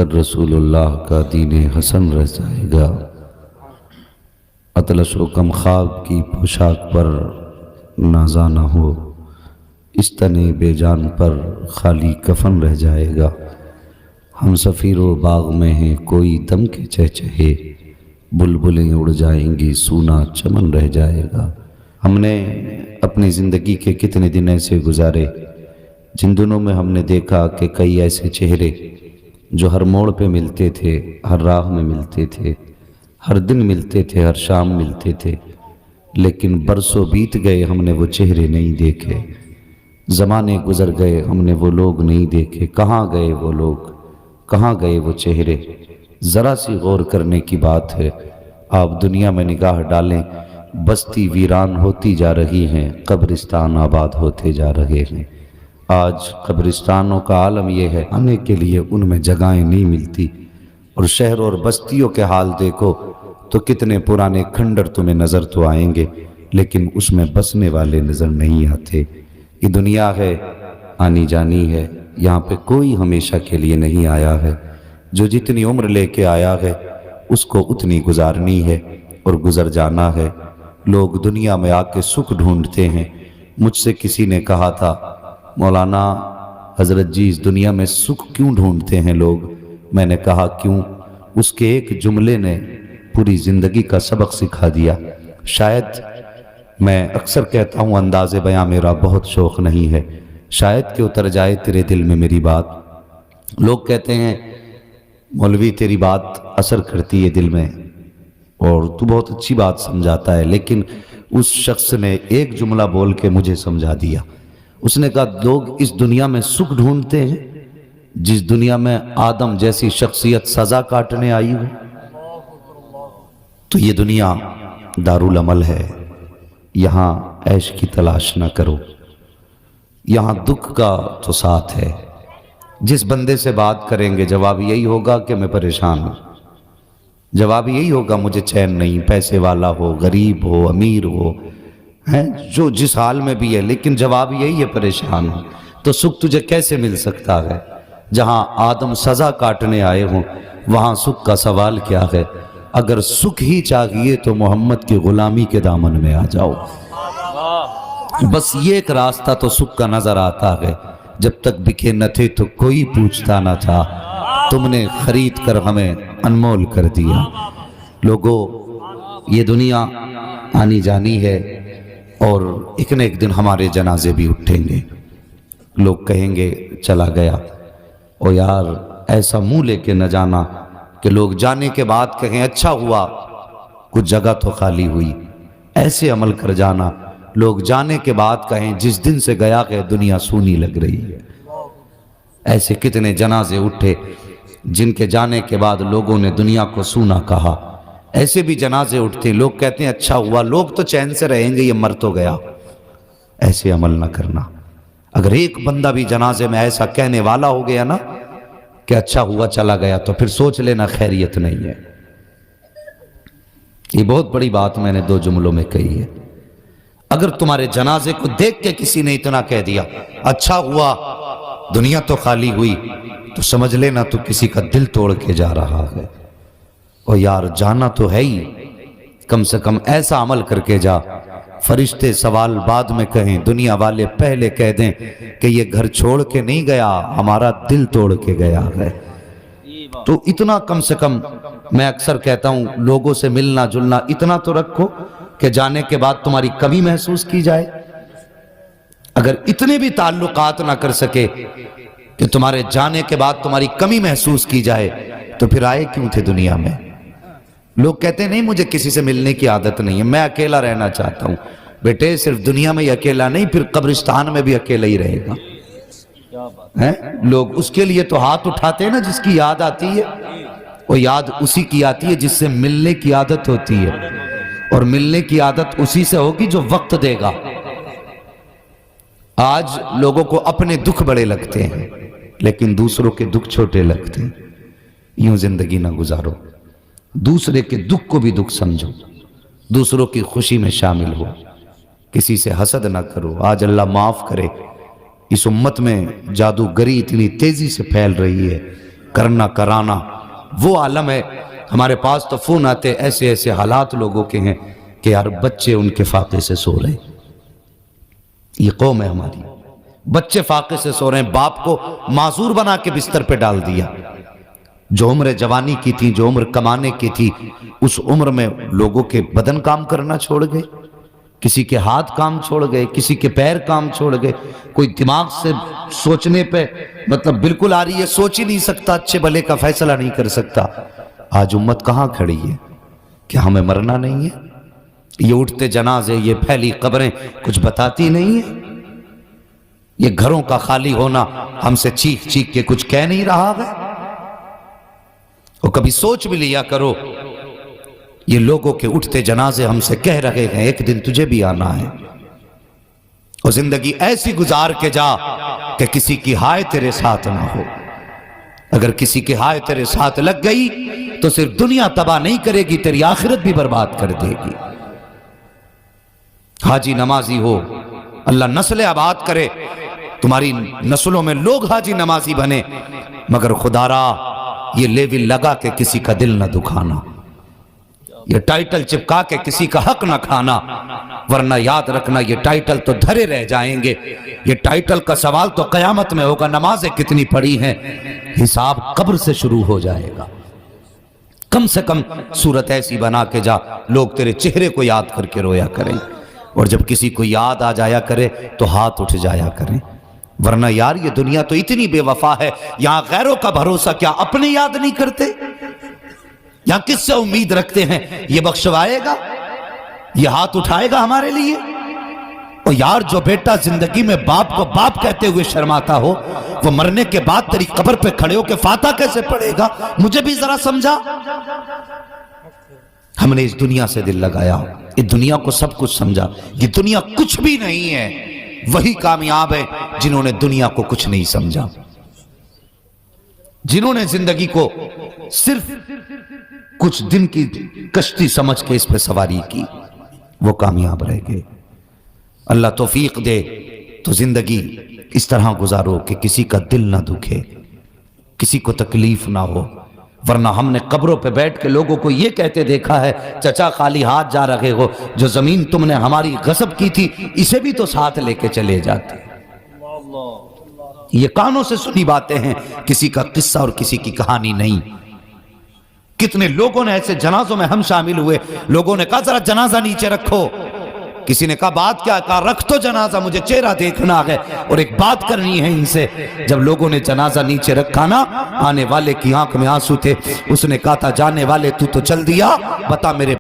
अगर रसूलुल्लाह का दीन हसन रह जाएगा, अतलश व कम ख्वाब की पोशाक पर नाजा न हो, इस तने बेजान पर खाली कफन रह जाएगा। हम सफ़ीरो बाग में हैं कोई दम के चहचहे, बुलबुलें उड़ जाएंगी सूना चमन रह जाएगा। हमने अपनी ज़िंदगी के कितने दिन ऐसे गुजारे जिन दिनों में हमने देखा कि कई ऐसे चेहरे जो हर मोड़ पे मिलते थे, हर राह में मिलते थे, हर दिन मिलते थे, हर शाम मिलते थे, लेकिन बरसों बीत गए हमने वो चेहरे नहीं देखे। ज़माने गुज़र गए हमने वो लोग नहीं देखे। कहाँ गए वो लोग, कहाँ गए वो चेहरे? ज़रा सी गौर करने की बात है। आप दुनिया में निगाह डालें, बस्ती वीरान होती जा रही हैं, कब्रिस्तान आबाद होते जा रहे हैं। आज कब्रिस्तानों का आलम यह है, आने के लिए उनमें जगहें नहीं मिलती। और शहर और बस्तियों के हाल देखो तो कितने पुराने खंडर तुम्हें नज़र तो आएंगे, लेकिन उसमें बसने वाले नज़र नहीं आते। ये दुनिया है, आनी जानी है, यहाँ पे कोई हमेशा के लिए नहीं आया है। जो जितनी उम्र लेके आया है उसको उतनी गुजारनी है और गुजर जाना है। लोग दुनिया में आके सुख ढूंढते हैं। मुझसे किसी ने कहा था, मौलाना हज़रत जी इस दुनिया में सुख क्यों ढूंढते हैं लोग? मैंने कहा क्यों? उसके एक जुमले ने पूरी ज़िंदगी का सबक सिखा दिया। शायद मैं अक्सर कहता हूँ अंदाज़े बयां मेरा बहुत शौक़ नहीं है, शायद कि उतर जाए तेरे दिल में मेरी बात। लोग कहते हैं मौलवी तेरी बात असर करती है दिल में और तू बहुत अच्छी बात समझाता है, लेकिन उस शख्स ने एक जुमला बोल के मुझे समझा दिया। उसने कहा लोग इस दुनिया में सुख ढूंढते हैं जिस दुनिया में आदम जैसी शख्सियत सजा काटने आई हो। तो ये दुनिया दारुल अमल है, यहाँ ऐश की तलाश ना करो, यहाँ दुख का तो साथ है। जिस बंदे से बात करेंगे जवाब यही होगा कि मैं परेशान हूँ, जवाब यही होगा मुझे चैन नहीं, पैसे वाला हो, गरीब हो, अमीर हो, हैं जो जिस हाल में भी है, लेकिन जवाब यही है परेशान हूँ। तो सुख तुझे कैसे मिल सकता है? जहाँ आदम सजा काटने आए हों वहाँ सुख का सवाल क्या है? अगर सुख ही चाहिए तो मोहम्मद की गुलामी के दामन में आ जाओ। बस ये एक रास्ता तो सुख का नजर आता है। जब तक बिके न थे तो कोई पूछता न था, तुमने खरीद कर हमें अनमोल कर दिया। लोगों, ये दुनिया आनी जानी है और एक न एक दिन हमारे जनाजे भी उठेंगे। लोग कहेंगे चला गया। और यार ऐसा मुंह लेके न जाना कि लोग जाने के बाद कहें अच्छा हुआ कुछ जगह तो खाली हुई। ऐसे अमल कर जाना लोग जाने के बाद कहें जिस दिन से गया है दुनिया सूनी लग रही है। ऐसे कितने जनाजे उठे जिनके जाने के बाद लोगों ने दुनिया को सूना कहा। ऐसे भी जनाजे उठते, लोग कहते हैं अच्छा हुआ, लोग तो चैन से रहेंगे, ये मर तो गया। ऐसे अमल ना करना। अगर एक बंदा भी जनाजे में ऐसा कहने वाला हो गया ना कि अच्छा हुआ चला गया, तो फिर सोच लेना खैरियत नहीं है। ये बहुत बड़ी बात मैंने दो जुमलों में कही है। अगर तुम्हारे जनाजे को देख के किसी ने इतना कह दिया अच्छा हुआ दुनिया तो खाली हुई, तो समझ लेना तो किसी का दिल तोड़ के जा रहा है। और यार जाना तो है ही, कम से कम ऐसा अमल करके जा फरिश्ते सवाल बाद में कहें, दुनिया वाले पहले कह दें कि ये घर छोड़ के नहीं गया, हमारा दिल तोड़ के गया है। तो इतना कम से कम मैं अक्सर कहता हूं लोगों से मिलना जुलना इतना तो रखो कि जाने के बाद तुम्हारी कमी महसूस की जाए। अगर इतने भी ताल्लुकात ना कर सके कि तुम्हारे जाने के बाद तुम्हारी कमी महसूस की जाए, तो फिर आए क्यों थे दुनिया में? लोग कहते हैं नहीं मुझे किसी से मिलने की आदत नहीं है, मैं अकेला रहना चाहता हूं। बेटे सिर्फ दुनिया में ही अकेला नहीं, फिर कब्रिस्तान में भी अकेला ही रहेगा। हैं लोग उसके लिए तो हाथ उठाते हैं ना जिसकी याद आती है। वो याद उसी की आती है जिससे मिलने की आदत होती है, और मिलने की आदत उसी से होगी जो वक्त देगा। आज लोगों को अपने दुख बड़े लगते हैं लेकिन दूसरों के दुख छोटे लगते हैं। यूं जिंदगी ना गुजारो, दूसरे के दुख को भी दुख समझो, दूसरों की खुशी में शामिल हो, किसी से हसद ना करो। आज अल्लाह माफ करे, इस उम्मत में जादूगरी इतनी तेजी से फैल रही है, کرنا کرانا وہ عالم ہے. ہمارے پاس تو فون آتے ایسے ایسے حالات لوگوں کے ہیں کہ یار بچے ان کے فاقے سے سو رہے. یہ قوم ہے ہماری. بچے فاقے سے سو رہے ہیں، باپ کو معذور بنا کے بستر پہ ڈال دیا. جو عمر جوانی کی تھی، جو عمر کمانے کی تھی، اس عمر میں لوگوں کے بدن کام کرنا چھوڑ گئے، کسی کے ہاتھ کام چھوڑ گئے، کسی کے پیر کام چھوڑ گئے. کوئی دماغ سے سوچنے پہ مطلب بالکل آ رہی ہے، سوچ ہی نہیں سکتا، اچھے بھلے کا فیصلہ نہیں کر سکتا. آج امت کہاں کھڑی ہے؟ کیا ہمیں مرنا نہیں ہے؟ یہ اٹھتے جنازے، یہ پھیلی قبریں کچھ بتاتی نہیں ہیں؟ یہ گھروں کا خالی ہونا ہم سے چیخ چیخ کے کچھ کہہ نہیں رہا ہے؟ اور کبھی سوچ بھی لیا کرو، یہ لوگوں کے اٹھتے جنازے ہم سے کہہ رہے ہیں ایک دن تجھے بھی آنا ہے. اور زندگی ایسی گزار کے جا کہ کسی کی ہائے تیرے ساتھ نہ ہو. اگر کسی کی ہائے تیرے ساتھ لگ گئی تو صرف دنیا تباہ نہیں کرے گی، تیری آخرت بھی برباد کر دے گی. حاجی نمازی ہو، اللہ نسل آباد کرے، تمہاری نسلوں میں لوگ حاجی نمازی بنے، مگر خدا را یہ لیول لگا کے کسی کا دل نہ دکھانا، یہ ٹائٹل چپکا کے کسی کا حق نہ کھانا. ورنہ یاد رکھنا یہ ٹائٹل تو دھرے رہ جائیں گے. یہ ٹائٹل کا سوال تو قیامت میں ہوگا، نمازیں کتنی پڑھی ہیں، حساب قبر سے شروع ہو جائے گا. کم سے کم صورت ایسی بنا کے جا لوگ تیرے چہرے کو یاد کر کے رویا کریں، اور جب کسی کو یاد آ جایا کرے تو ہاتھ اٹھ جایا کریں. ورنہ یار یہ دنیا تو اتنی بے وفا ہے، یہاں غیروں کا بھروسہ کیا اپنے یاد نہیں کرتے؟ یہاں کس سے امید رکھتے ہیں یہ بخشوائے گا، یہ ہاتھ اٹھائے گا ہمارے لیے؟ اور یار جو بیٹا زندگی میں باپ کو باپ کہتے ہوئے شرماتا ہو، وہ مرنے کے بعد تیری قبر پہ کھڑے ہو کے فاتحہ کیسے پڑھے گا؟ مجھے بھی ذرا سمجھا. ہم نے اس دنیا سے دل لگایا، اس دنیا کو سب کچھ سمجھا. یہ دنیا کچھ بھی نہیں ہے. وہی کامیاب ہے جنہوں نے دنیا کو کچھ نہیں سمجھا، جنہوں نے زندگی کو صرف کچھ دن کی کشتی سمجھ کے اس پہ سواری کی، وہ کامیاب رہ گئے. اللہ توفیق دے تو زندگی اس طرح گزارو کہ کسی کا دل نہ دکھے، کسی کو تکلیف نہ ہو. ورنہ ہم نے قبروں پہ بیٹھ کے لوگوں کو یہ کہتے دیکھا ہے، چچا خالی ہاتھ جا رہے ہو، جو زمین تم نے ہماری غصب کی تھی اسے بھی تو ساتھ لے کے چلے جاتے. یہ کانوں سے سنی باتیں ہیں، کسی کا قصہ اور کسی کی کہانی نہیں. کتنے لوگوں نے ایسے جنازوں میں ہم شامل ہوئے، لوگوں نے کہا ذرا جنازہ نیچے رکھو. کسی نے کہا بات کیا؟ کہا رکھ تو جنازہ، مجھے چہرہ دیکھنا ہے اور ایک بات کرنی ہے ان سے. جب لوگوں نے جنازہ نیچے رکھا نا، آنے والے کی آنکھ میں آنسو تھے. اس نے کہا تھا جانے والے تو چل دیا، بتا میرے